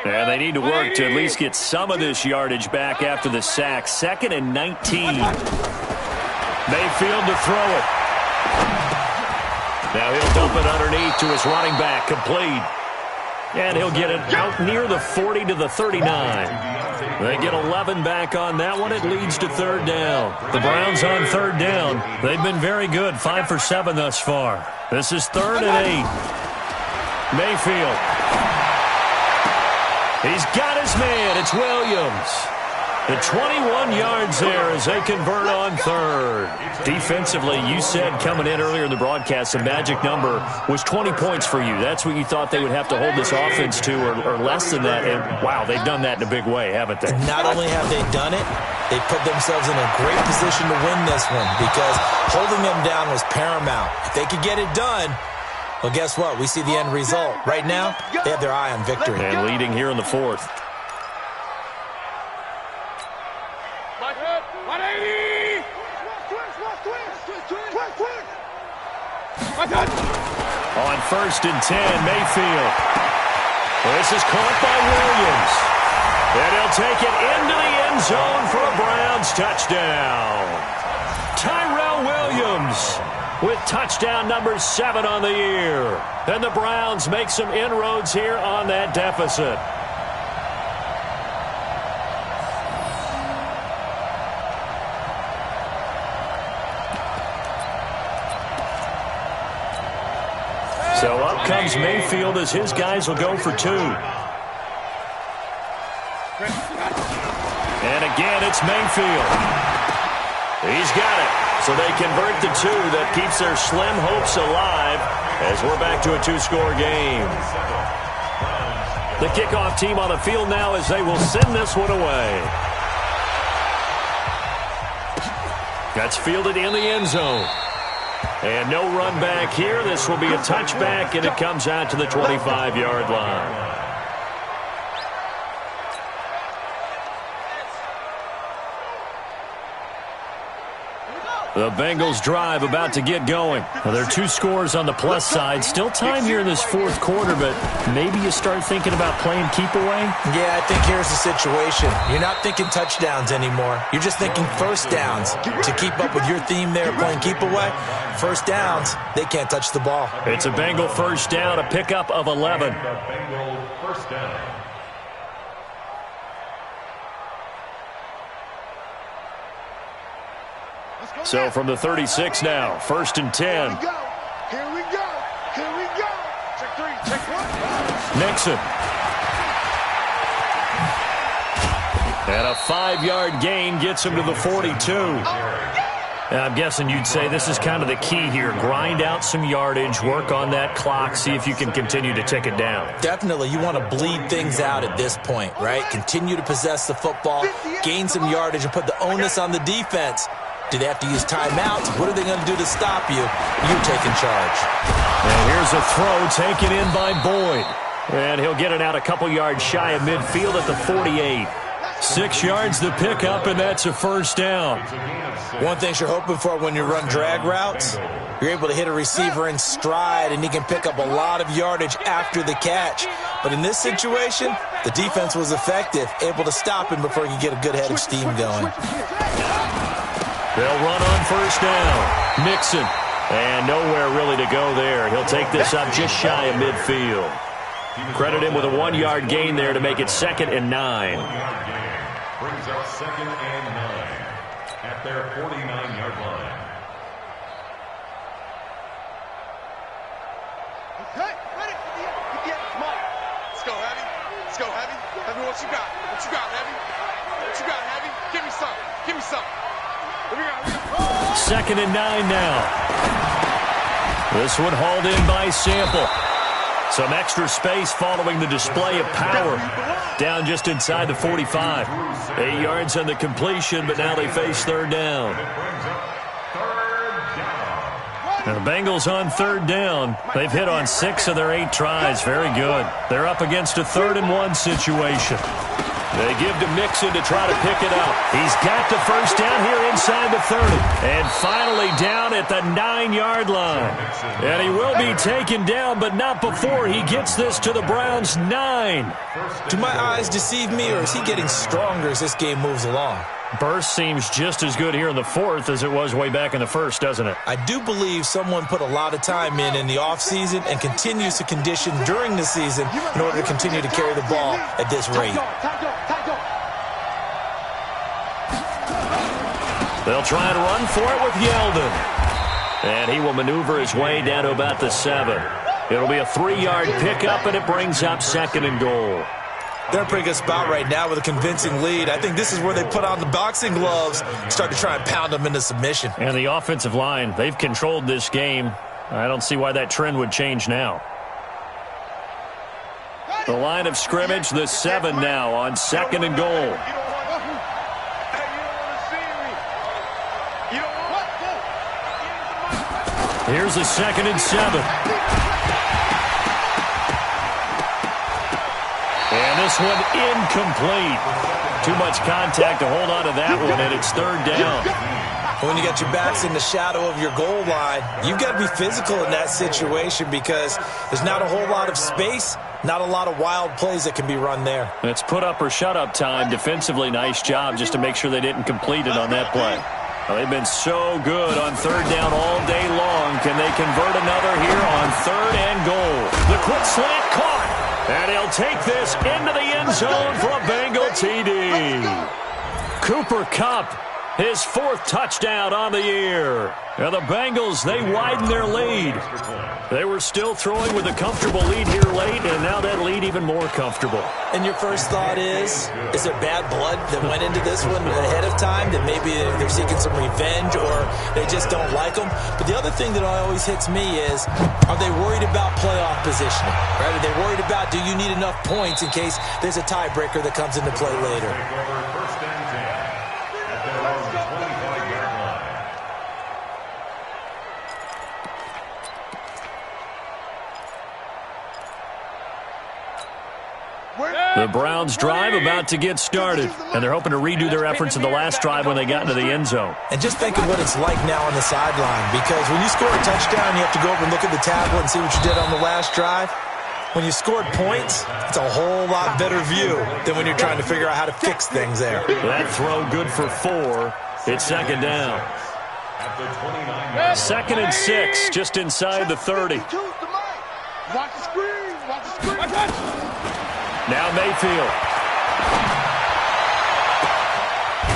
And they need to work to at least get some of this yardage back after the sack. 2nd and 19. Mayfield to throw it. Now he'll dump it underneath to his running back, complete. And he'll get it out near the 40 to the 39. They get 11 back on that one. It leads to 3rd down. The Browns on 3rd down. They've been very good, 5 for 7 thus far. This is 3rd and 8. Mayfield. He's got his man. It's Williams. The 21 yards there as they convert on 3rd. Defensively, you said coming in earlier in the broadcast, the magic number was 20 points for you. That's what you thought they would have to hold this offense to or less than that. And, wow, they've done that in a big way, haven't they? And not only have they done it, they put themselves in a great position to win this one because holding them down was paramount. If they could get it done, well, guess what? We see the end result. Right now, they have their eye on victory. And leading here in the 4th. On 1st and 10, Mayfield. This is caught by Williams. And he'll take it into the end zone for a Browns touchdown. Tyrell Williams with touchdown number 7 on the year. And the Browns make some inroads here on that deficit. So up comes Mayfield as his guys will go for 2. And again, it's Mayfield. He's got it. So they convert the two. That keeps their slim hopes alive as we're back to a two-score game. The kickoff team on the field now as they will send this one away. That's fielded in the end zone. And no run back here. This will be a touchback, and it comes out to the 25-yard line. The Bengals drive about to get going. Well, there are two scores on the plus side. Still time here in this fourth quarter, but maybe you start thinking about playing keep away? Yeah, I think here's the situation. You're not thinking touchdowns anymore. You're just thinking first downs. To keep up with your theme there, playing keep away, first downs, they can't touch the ball. It's a Bengal first down, a pickup of 11. Bengal first down. So from the 36 now, 1st and 10. Here we go. Here we go. Here we go. Check three. Check one. Nixon. And a 5-yard gain gets him to the 42. I'm guessing you'd say this is kind of the key here. Grind out some yardage, work on that clock, see if you can continue to tick it down. Definitely, you want to bleed things out at this point, right? Continue to possess the football, gain some yardage, and put the onus on the defense. Do they have to use timeouts? What are they going to do to stop you? You're taking charge. And here's a throw taken in by Boyd. And he'll get it out a couple yards shy of midfield at the 48. 6 yards the pickup, and that's a first down. One thing you're hoping for when you run drag routes, you're able to hit a receiver in stride, and he can pick up a lot of yardage after the catch. But in this situation, the defense was effective, able to stop him before he could get a good head of steam going. They'll run on first down. Nixon. And nowhere really to go there. He'll take this up just shy of midfield. Credit him with a 1-yard gain there to make it 2nd and 9. 1-yard gain brings up 2nd and 9 at their 49-yard line. Okay, ready? Come on. Let's go, Heavy. Let's go, Heavy. Heavy, what you got? What you got, Heavy? What you got, Heavy? Give me some. Give me some. 2nd and 9 now. This one hauled in by Sample. Some extra space following the display of power. Down just inside the 45. 8 yards on the completion, but now they face 3rd down. Now the Bengals on 3rd down. They've hit on 6 of their 8 tries. Very good. They're up against a 3rd and 1 situation. They give to Mixon to try to pick it up. He's got the first down here inside the 30. And finally down at the 9-yard line. And he will be taken down, but not before he gets this to the Browns' 9. Do my eyes deceive me, or is he getting stronger as this game moves along? Burst seems just as good here in the 4th as it was way back in the 1st, doesn't it? I do believe someone put a lot of time in the offseason and continues to condition during the season in order to continue to carry the ball at this rate. They'll try and run for it with Yeldon. And he will maneuver his way down to about the 7. It'll be a 3-yard pickup, and it brings up 2nd and goal. They're in a pretty good spot right now with a convincing lead. I think this is where they put on the boxing gloves and start to try and pound them into submission. And the offensive line, they've controlled this game. I don't see why that trend would change now. The line of scrimmage, the 7 now on 2nd and goal. Here's a 2nd and 7. And this one incomplete. Too much contact to hold on to that one, and it's 3rd down. When you got your backs in the shadow of your goal line, you've got to be physical in that situation because there's not a whole lot of space, not a lot of wild plays that can be run there. It's put up or shut up time. Defensively, nice job just to make sure they didn't complete it on that play. Well, they've been so good on 3rd down all day long. Can they convert another here on 3rd and goal? The quick slant caught. And he'll take this into the end zone for a Bengal TD. Cooper Kupp His 4th touchdown on the year. And the Bengals, they widen their lead. They were still throwing with a comfortable lead here late, and now that lead even more comfortable. And your first thought is there bad blood that went into this one ahead of time, that maybe they're seeking some revenge or they just don't like them? But the other thing that always hits me is, are they worried about playoff positioning? Right? Are they worried about, do you need enough points in case there's a tiebreaker that comes into play later? First and 10 at their own 25-yard line. The Browns drive about to get started, and they're hoping to redo their efforts in the last drive when they got into the end zone. And just think of what it's like now on the sideline, because when you score a touchdown, you have to go over and look at the tablet and see what you did on the last drive. When you scored points, it's a whole lot better view than when you're trying to figure out how to fix things there. That throw good for 4. It's second down. At the 29-yard 2nd and 6, just inside the 30. Watch the screen. Watch the screen. Now Mayfield.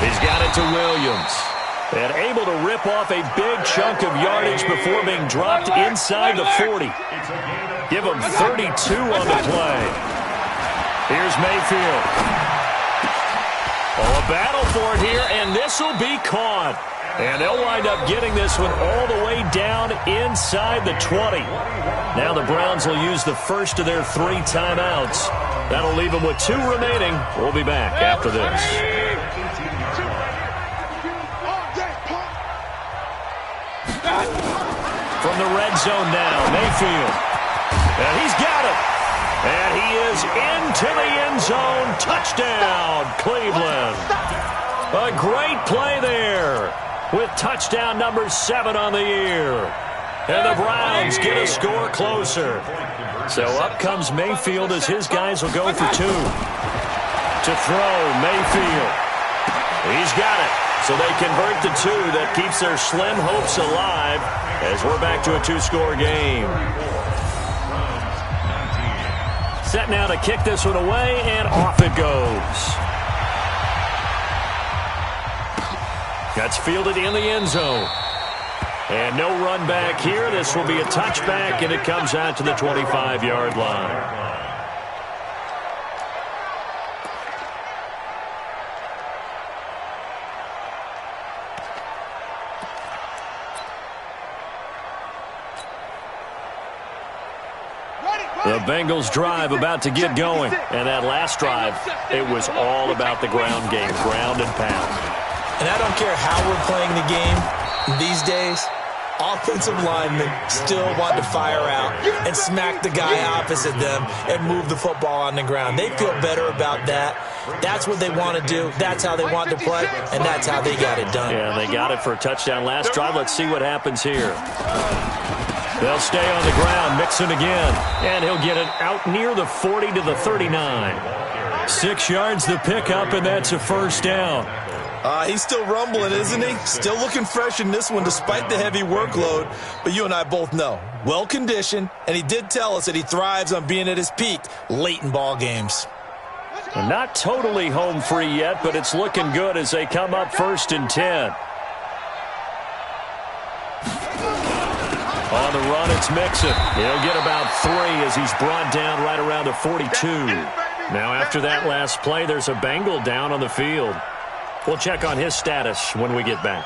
He's got it to Williams. And able to rip off a big chunk of yardage before being dropped inside the 40. Give him 32 on the play. Here's Mayfield. Oh, a battle for it here, and this will be caught. And they'll wind up getting this one all the way down inside the 20. Now the Browns will use the first of their 3 timeouts. That'll leave them with 2 remaining. We'll be back after this. From the red zone now, Mayfield. And he's got it. And he is into the end zone. Touchdown, Cleveland. A great play there with touchdown number 7 on the year. And the Browns get a score closer. So up comes Mayfield as his guys will go for 2. To throw, Mayfield. He's got it. So they convert the 2. That keeps their slim hopes alive as we're back to a 2-score game. Set now to kick this one away, and off it goes. That's fielded in the end zone. And no run back here. This will be a touchback, and it comes out to the 25-yard line. The Bengals drive about to get going. And that last drive, it was all about the ground game, ground and pound. And I don't care how we're playing the game these days, offensive linemen still want to fire out and smack the guy opposite them and move the football on the ground. They feel better about that. That's what they want to do. That's how they want to play, and that's how they got it done. Yeah, they got it for a touchdown last drive. Let's see what happens here. They'll stay on the ground, Mixon again, and he'll get it out near the 40 to the 39. 6 yards the pickup, and that's a first down. He's still rumbling, isn't he? Still looking fresh in this one despite the heavy workload. But you and I both know, well-conditioned, and he did tell us that he thrives on being at his peak late in ball games. And not totally home free yet, but it's looking good as they come up 1st and 10. On the run, it's Mixon. He'll get about 3 as he's brought down right around the 42. Now, after that last play, there's a Bengal down on the field. We'll check on his status when we get back.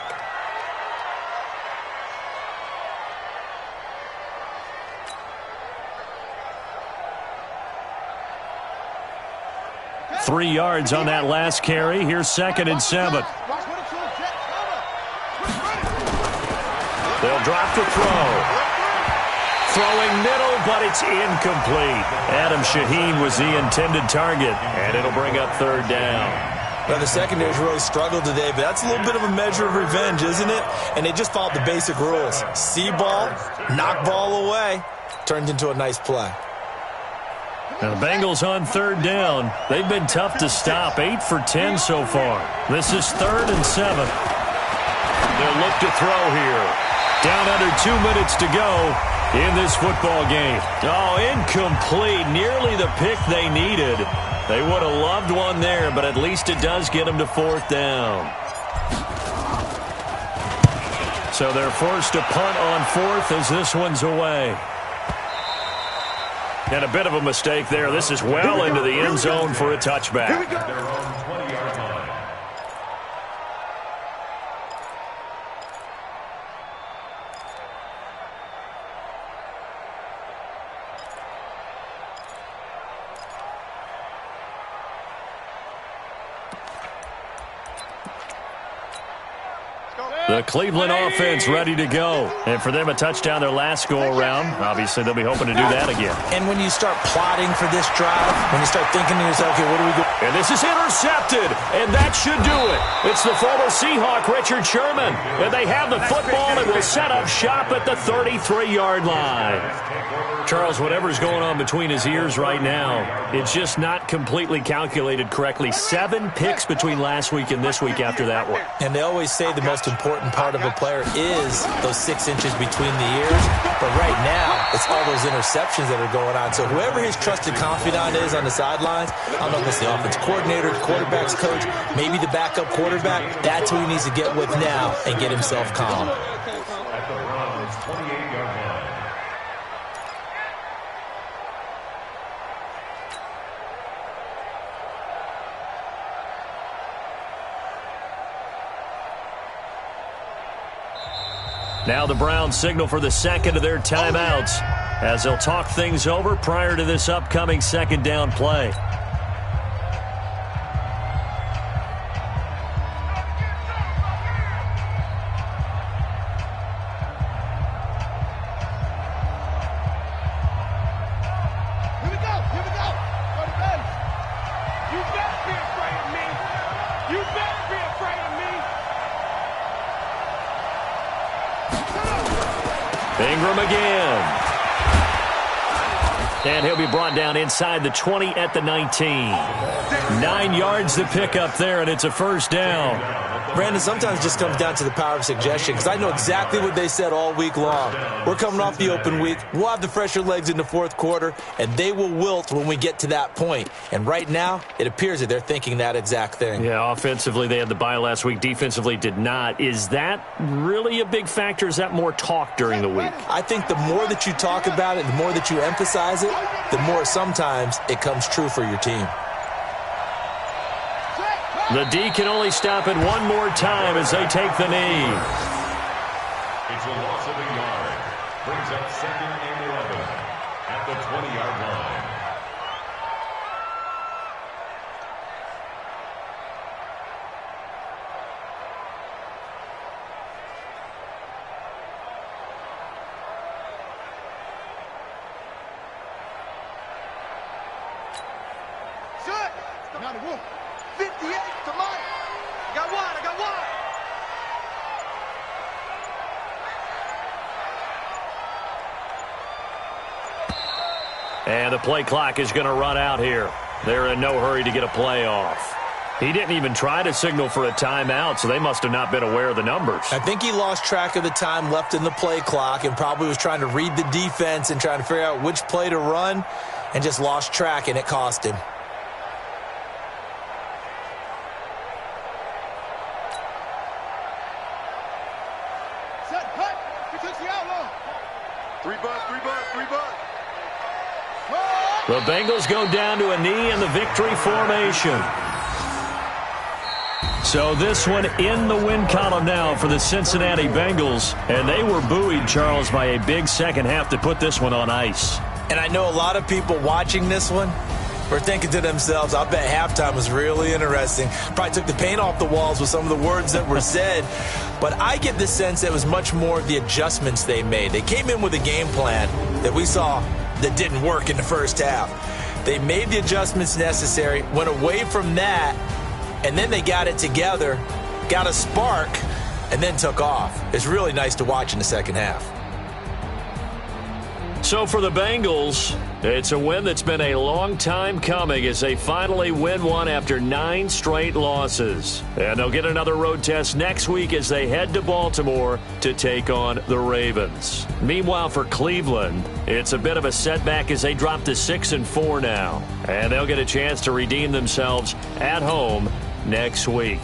Three yards on that last carry. Here's 2nd and 7. They'll drop to throw. Throwing middle, but it's incomplete. Adam Shaheen was the intended target, and it'll bring up 3rd down. Well, the secondary's really struggled today, but that's a little bit of a measure of revenge, isn't it? And they just followed the basic rules. See ball, knock ball away. Turned into a nice play. Now the Bengals on 3rd down. They've been tough to stop. 8 for 10 so far. This is 3rd and 7. They'll look to throw here. Down under 2 minutes to go in this football game. Oh, incomplete. Nearly the pick they needed. They would have loved one there, but at least it does get them to 4th down. So they're forced to punt on fourth as this one's away. And a bit of a mistake there. This is well into the end zone for a touchback. Their own 20-yard line. The Cleveland offense ready to go. And for them, a touchdown their last go-around. Obviously, they'll be hoping to do that again. And when you start plotting for this drive, when you start thinking to yourself, okay, what do we do? And this is intercepted, and that should do it. It's the former Seahawk, Richard Sherman. And they have the football and will set up shop at the 33-yard line. Charles, whatever's going on between his ears right now, it's just not completely calculated correctly. 7 picks between last week and this week after that one. And they always say the most important part of a player is those 6 inches between the ears. But right now, it's all those interceptions that are going on. So whoever his trusted confidant is on the sidelines, I don't know if it's the offense coordinator, the quarterback's coach, maybe the backup quarterback, that's who he needs to get with now and get himself calm. At the Browns' 28-yard line. Now the Browns signal for the second of their timeouts as they'll talk things over prior to this upcoming second down play. Here we go. For the Bengals. You better be afraid of me. You better be afraid of me. Ingram again. And he'll be brought down inside the 20 at the 19. 9 yards to pick up there, and it's a first down. Brandon, sometimes it just comes down to the power of suggestion because I know exactly what they said all week long. We're coming off the open week. We'll have the fresher legs in the fourth quarter, and they will wilt when we get to that point. And right now, it appears that they're thinking that exact thing. Yeah, offensively, they had the bye last week. Defensively, did not. Is that really a big factor? Is that more talk during the week? I think the more that you talk about it, the more that you emphasize it, the more sometimes it comes true for your team. The D can only stop it one more time as they take the knee. It's a loss of a yard. Brings up 2nd and 11 at the 20-yard line. Shut. Now the wolf. 58 to Mike. I got one. And the play clock is going to run out here. They're in no hurry to get a play off. He didn't even try to signal for a timeout, so they must have not been aware of the numbers. I think he lost track of the time left in the play clock and probably was trying to read the defense and trying to figure out which play to run and just lost track, and it cost him. Set, cut. We took the outlaw. 3 bucks. The Bengals go down to a knee in the victory formation. So this one in the win column now for the Cincinnati Bengals. And they were buoyed, Charles, by a big second half to put this one on ice. And I know a lot of people watching this one were thinking to themselves, I bet halftime was really interesting. Probably took the paint off the walls with some of the words that were said. But I get the sense that it was much more of the adjustments they made. They came in with a game plan that we saw that didn't work in the first half. They made the adjustments necessary, went away from that, and then they got it together, got a spark, and then took off. It's really nice to watch in the second half. So for the Bengals, it's a win that's been a long time coming as they finally win one after 9 straight losses. And they'll get another road test next week as they head to Baltimore to take on the Ravens. Meanwhile, for Cleveland, it's a bit of a setback as they drop to 6-4 now. And they'll get a chance to redeem themselves at home next week.